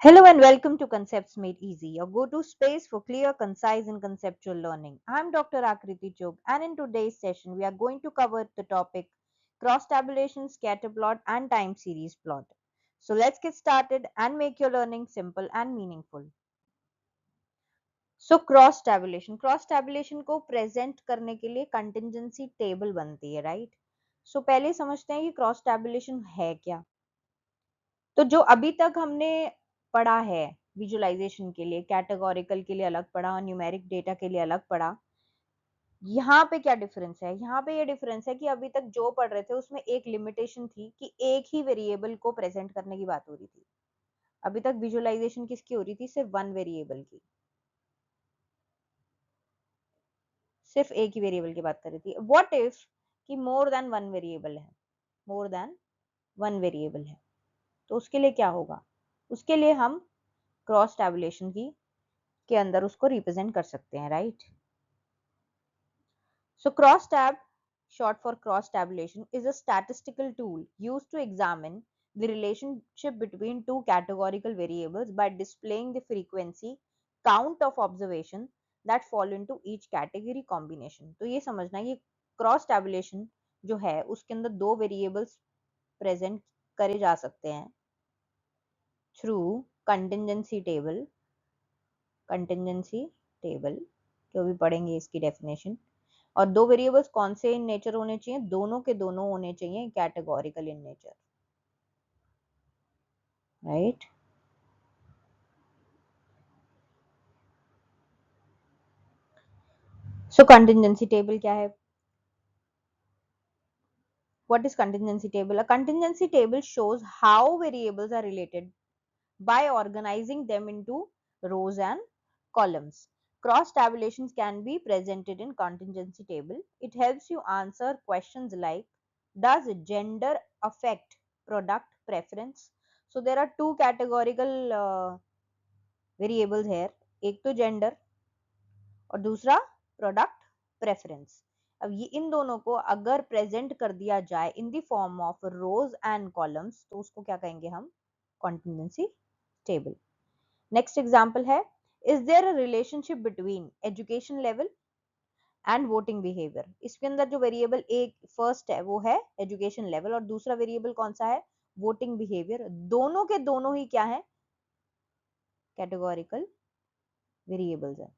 Hello and welcome to Concepts Made Easy, your go-to space for clear, concise and conceptual learning. I'm Dr. Akriti Chog and in today's session we are going to cover the topic cross-tabulation, scatter plot and time series plot. So let's get started and make your learning simple and meaningful. So cross tabulation को present करने के लिए contingency table बनती है, right? सो पहले समझते हैं कि क्रॉस tabulation है क्या। तो जो अभी तक हमने पढ़ा है विजुअलाइजेशन के लिए, कैटेगोरिकल के लिए अलग पढ़ा, न्यूमेरिक डेटा के लिए अलग पढ़ा, यहाँ पे क्या डिफरेंस है? यहाँ पे ये डिफरेंस है कि अभी तक जो पढ़ रहे थे उसमें एक लिमिटेशन थी कि एक ही वेरिएबल को प्रेजेंट करने की बात हो रही थी। अभी तक विजुअलाइजेशन किसकी हो रही थी? सिर्फ वन वेरिएबल की, सिर्फ एक ही वेरिएबल की बात कर रही थी। व्हाट इफ कि मोर देन वन वेरिएबल है, मोर देन वन वेरिएबल है, तो उसके लिए क्या होगा? उसके लिए हम क्रॉस टैबुलेशन की के अंदर उसको रिप्रेजेंट कर सकते हैं, right? So crosstab, short for cross tabulation, is a statistical tool used to examine the relationship between two categorical variables by displaying the frequency count of observation that fall into each category combination. तो ये समझना है कि cross tabulation जो है उसके अंदर दो वेरिएबल्स प्रेजेंट करे जा सकते हैं थ्रू कंटिंजेंसी टेबल जो भी पढ़ेंगे इसकी डेफिनेशन। और दो वेरिएबल्स कौन से इन नेचर होने चाहिए? दोनों के दोनों होने चाहिए categorical in nature, right? So contingency table क्या है? What is contingency table? A contingency table shows how variables are related by organizing them into rows and columns. Cross tabulations can be presented in contingency table. It helps you answer questions like, does gender affect product preference? So there are two categorical variables here, एक तो gender और दूसरा product preference. अब ये इन दोनों को अगर present कर दिया जाए in the form of rows and columns तो उसको क्या कहेंगे हम? Contingency table. नेक्स्ट एग्जांपल है, is there a relationship between education level and voting behaviour? इसके अंदर जो वेरिएबल एक फर्स्ट है वो है एजुकेशन लेवल और दूसरा वेरिएबल कौन सा है? Voting behaviour. दोनों के दोनों ही क्या है? कैटेगोरिकल वेरिएबल्स है।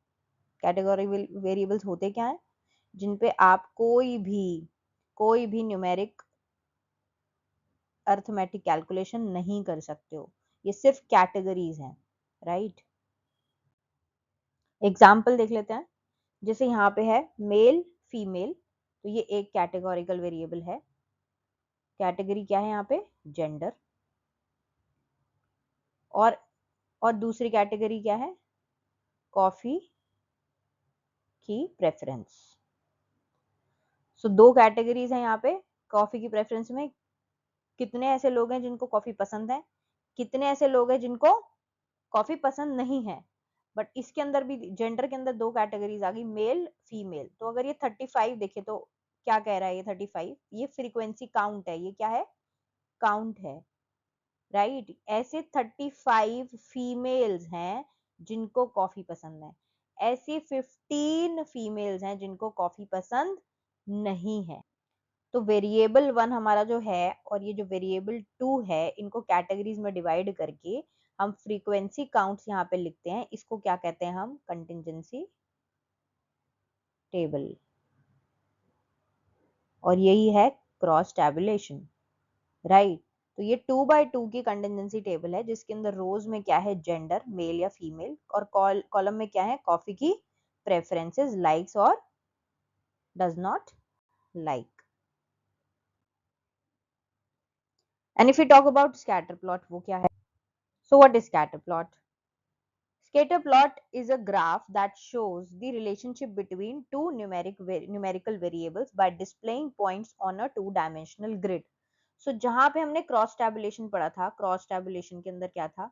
कैटेगरी वेरिएबल्स होते क्या है? जिन पे आप कोई भी न्यूमेरिक अर्थमेटिक कैलकुलेशन नहीं कर सकते हो, ये सिर्फ कैटेगरीज हैं, राइट? एग्जाम्पल देख लेते हैं। जैसे यहाँ पे है मेल फीमेल, तो ये एक कैटेगोरिकल वेरिएबल है। कैटेगरी क्या है यहाँ पे? जेंडर। और दूसरी कैटेगरी क्या है? कॉफी की प्रेफरेंस। सो दो कैटेगरीज हैं यहाँ पे। कॉफी की प्रेफरेंस में कितने ऐसे लोग हैं जिनको कॉफी पसंद है, कितने ऐसे लोग हैं जिनको कॉफी पसंद नहीं है। बट इसके अंदर भी जेंडर के अंदर दो कैटेगरीज आ गई, मेल फीमेल। तो अगर ये 35 देखे तो क्या कह रहा है? ये 35 ये फ्रीक्वेंसी काउंट है। ये क्या है? काउंट है, राइट? ऐसे 35 फीमेल्स हैं जिनको कॉफी पसंद है, ऐसे 15 फीमेल्स हैं जिनको कॉफी पसंद नहीं है। तो वेरिएबल वन हमारा जो है और ये जो वेरिएबल टू है इनको कैटेगरीज में डिवाइड करके हम फ्रीक्वेंसी काउंट्स यहाँ पे लिखते हैं। इसको क्या कहते हैं हम? Contingency table. और यही है क्रॉस टैबुलेशन, राइट? तो ये 2x2 की कंटिजेंसी टेबल है जिसके अंदर रोज में क्या है? जेंडर, मेल या फीमेल, और कॉलम में क्या है? कॉफी की प्रेफरेंसेस, लाइक्स और does not like. And if you talk about scatter plot, वो क्या है? So what is scatter plot? Scatter plot is a graph that shows the relationship between two numerical variables by displaying points on a two-dimensional grid. So जहां पे हमने cross tabulation पढ़ा था, cross tabulation के अंदर क्या था?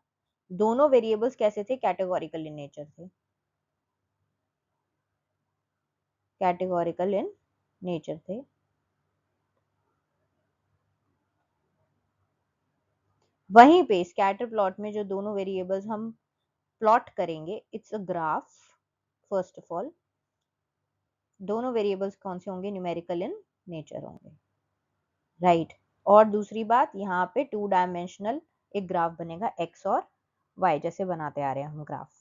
दोनों वेरिएबल्स कैसे थे? कैटेगोरिकल इन नेचर थे, कैटेगोरिकल इन नेचर थे। वहीं पे स्कैटर प्लॉट में जो दोनों वेरिएबल्स हम प्लॉट करेंगे, it's a graph. First of all दोनों वेरिएबल्स कौन से होंगे, न्यूमेरिकल इन नेचर होंगे, राइट। और दूसरी बात, यहाँ पे 2 डायमेंशनल एक ग्राफ बनेगा एक्स और वाई, जैसे बनाते आ रहे हैं हम ग्राफ।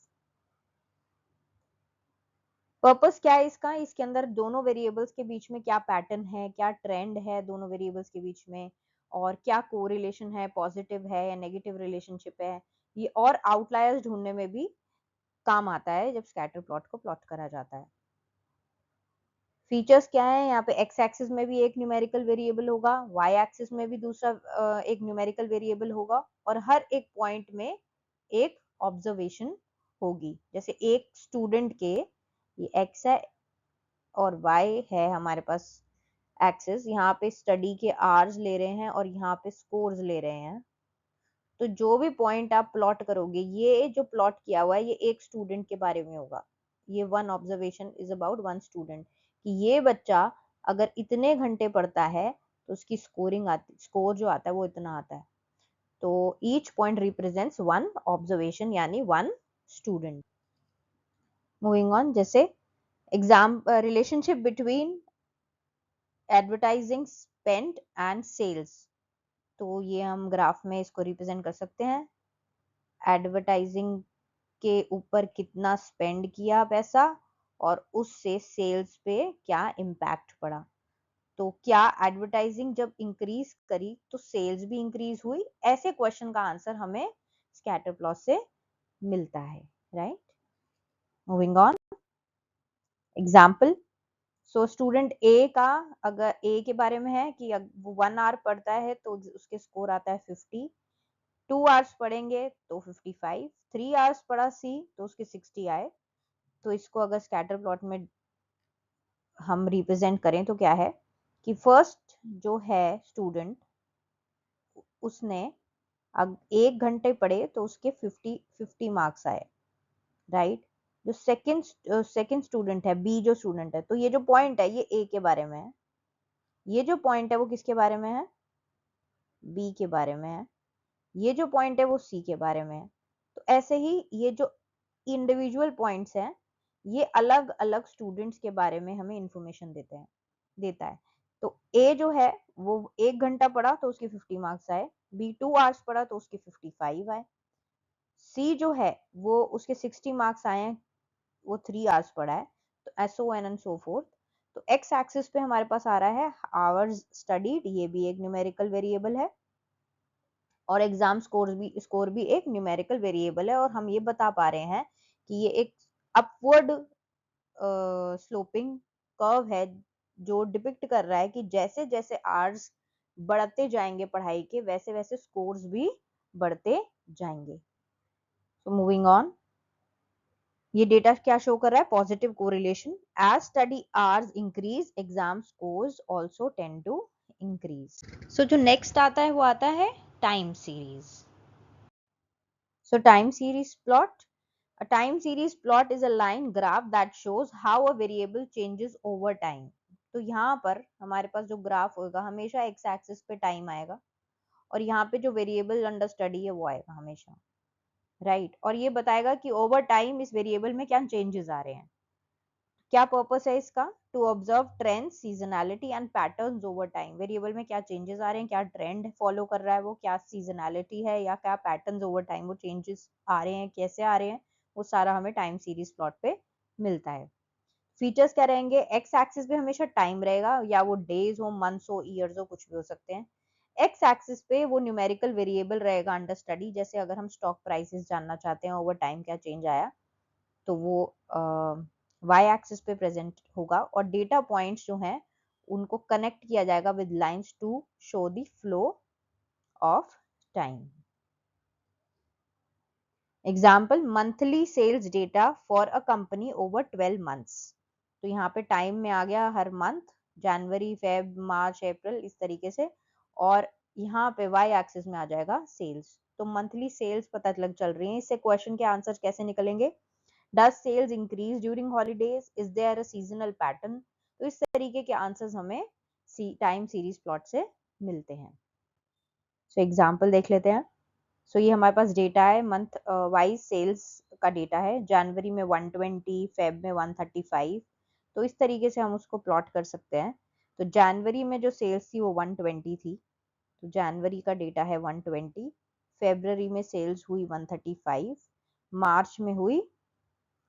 पर्पस क्या है इसका, इसके अंदर दोनों वेरिएबल्स के बीच में क्या पैटर्न है, क्या ट्रेंड है दोनों वेरिएबल्स के बीच में, और क्या कोरिलेशन है, पॉजिटिव है या नेगेटिव रिलेशनशिप है, ये और आउटलायर्स ढूंढने में भी काम आता है जब स्कैटर प्लॉट को प्लॉट करा जाता है। फीचर्स क्या है, यहाँ पे एक्स एक्सिस में भी एक न्यूमेरिकल वेरिएबल होगा, वाई एक्सिस में भी दूसरा एक न्यूमेरिकल वेरिएबल होगा, और हर एक पॉइंट में एक ऑब्जर्वेशन होगी। जैसे एक स्टूडेंट के, ये एक्स है और वाई है हमारे पास एक्सिस, यहाँ पे स्टडी के आवर्स ले रहे हैं और यहाँ पे स्कोर्स ले रहे हैं। तो जो भी पॉइंट आप प्लॉट करोगे, ये जो प्लॉट किया हुआ है ये एक स्टूडेंट के बारे में होगा। ये one observation is about one student, कि ये बच्चा अगर इतने घंटे पढ़ता है तो उसकी स्कोरिंग आती, स्कोर जो आता है वो इतना आता है। तो each point represents one observation यानी वन स्टूडेंट। मूविंग ऑन, जैसे exam relationship between advertising spend and sales, तो ये हम ग्राफ में इसको रिप्रेजेंट कर सकते हैं। एडवर्टाइजिंग के ऊपर कितना स्पेंड किया पैसा और उससे सेल्स पे क्या इम्पैक्ट पड़ा। तो क्या एडवर्टाइजिंग जब इंक्रीज करी तो सेल्स भी इंक्रीज हुई, ऐसे क्वेश्चन का आंसर हमें स्कैटर प्लॉट से मिलता है, right. Moving on, example. So student A का, अगर ए के बारे में है कि वो 1 आवर पढ़ता है तो उसके स्कोर आता है 50, 2 आवर्स पढ़ेंगे तो 55, 3 आवर्स पढ़ा सी तो उसके 60 आए। तो इसको अगर स्कैटर प्लॉट में हम रिप्रेजेंट करें तो क्या है कि फर्स्ट जो है स्टूडेंट, उसने अब 1 घंटे पढ़े तो उसके 50 मार्क्स आए, राइट। जो सेकंड स्टूडेंट है, बी जो स्टूडेंट है, तो ये जो पॉइंट है ये ए के बारे में है, ये जो पॉइंट है वो किसके बारे में है, बी के बारे में है, ये जो पॉइंट है वो सी के बारे में है। तो ऐसे ही ये जो इंडिविजुअल पॉइंट्स हैं ये अलग अलग स्टूडेंट्स के बारे में हमें इंफॉर्मेशन देता है। तो ए जो है वो 1 घंटा पढ़ा तो उसके 50 मार्क्स आए, बी 2 आवर्स पढ़ा तो उसके 55 आए, सी जो है वो उसके 60 मार्क्स आए हैं, वो 3 आवर्स पढ़ा है। तो so on and so forth. तो एक्स एक्सिस पे हमारे पास आ रहा है आवर्स स्टडीड, ये भी एक न्यूमेरिकल वेरिएबल है, और एग्जाम स्कोर भी एक न्यूमेरिकल वेरिएबल है। और हम ये बता पा रहे हैं कि ये एक अपवर्ड स्लोपिंग कर्व है जो डिपिक्ट कर रहा है कि जैसे जैसे आवर्स बढ़ते जाएंगे पढ़ाई के, वैसे वैसे स्कोर्स भी बढ़ते जाएंगे। तो मूविंग ऑन, ये डेटा क्या शो कर रहा है, positive correlation, as study hours increase exam scores also tend to increase. So जो नेक्स्ट आता है वो आता है time series. So time series plot, a time series plot is a line graph that shows how a variable changes over time। तो यहाँ पर हमारे पास जो ग्राफ होगा हमेशा एक्स एक्सिस पे टाइम आएगा, और यहाँ पे जो वेरिएबल अंडर स्टडी है वो आएगा हमेशा, राइट। और ये बताएगा कि ओवर टाइम इस वेरिएबल में क्या चेंजेस आ रहे हैं। क्या पर्पस है इसका, to observe trends, seasonality and patterns over time. Variable में क्या चेंजेस आ रहे हैं, क्या ट्रेंड फॉलो कर रहा है वो, क्या सीजनैलिटी है या क्या पैटर्न्स ओवर टाइम वो चेंजेस आ रहे हैं, कैसे आ रहे हैं, वो सारा हमें टाइम सीरीज प्लॉट पे मिलता है। फीचर्स क्या रहेंगे, एक्स एक्सिस पे हमेशा टाइम रहेगा, या वो डेज हो, मंथ्स हो, ईयर्स हो, कुछ भी हो सकते हैं। एक्स एक्सिस पे वो न्यूमेरिकल वेरिएबल रहेगा अंडर स्टडी, जैसे अगर हम स्टॉक प्राइसेस जानना चाहते हैं ओवर टाइम क्या चेंज आया तो वो वाई एक्सिस पे प्रेजेंट होगा, और डेटा पॉइंट्स जो हैं उनको कनेक्ट किया जाएगा with lines to show the flow of time. Example, monthly sales data for a company over 12 months. तो यहाँ पे टाइम में आ गया हर मंथ, जनवरी, फेब, मार्च, अप्रैल, इस तरीके से। और यहाँ पे वाई एक्सिस में आ जाएगा सेल्स। तो मंथली सेल्स पता चल रही है, इससे क्वेश्चन के आंसर कैसे निकलेंगे, Does sales increase during holidays? Is there a seasonal pattern? तो इस तरीके के आंसर्स हमें टाइम सीरीज प्लॉट से मिलते हैं। सो एग्जांपल देख लेते हैं। सो ये हमारे पास डेटा है, मंथ वाइज सेल्स का डेटा है। जनवरी में 120, फेब में 135। तो इस तरीके से हम उसको प्लॉट कर सकते हैं। तो जनवरी में जो सेल्स थी वो 120 थी, तो जनवरी का डेटा है 120। फेब्रवरी में सेल्स हुई 135, मार्च में हुई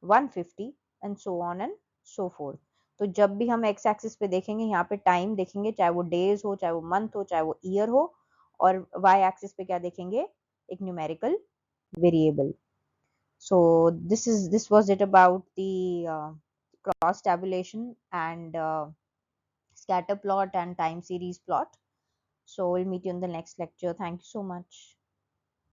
150, and so on and so forth. तो जब भी हम एक्स एक्सिस पे देखेंगे, यहाँ पे टाइम देखेंगे, चाहे वो डेज हो, चाहे वो मंथ हो, चाहे वो ईयर हो, और वाई एक्सिस पे क्या देखेंगे, एक numerical variable. So this was it about the cross tabulation and scatter plot and time series plot. So we'll meet you in the next lecture. Thank you so much.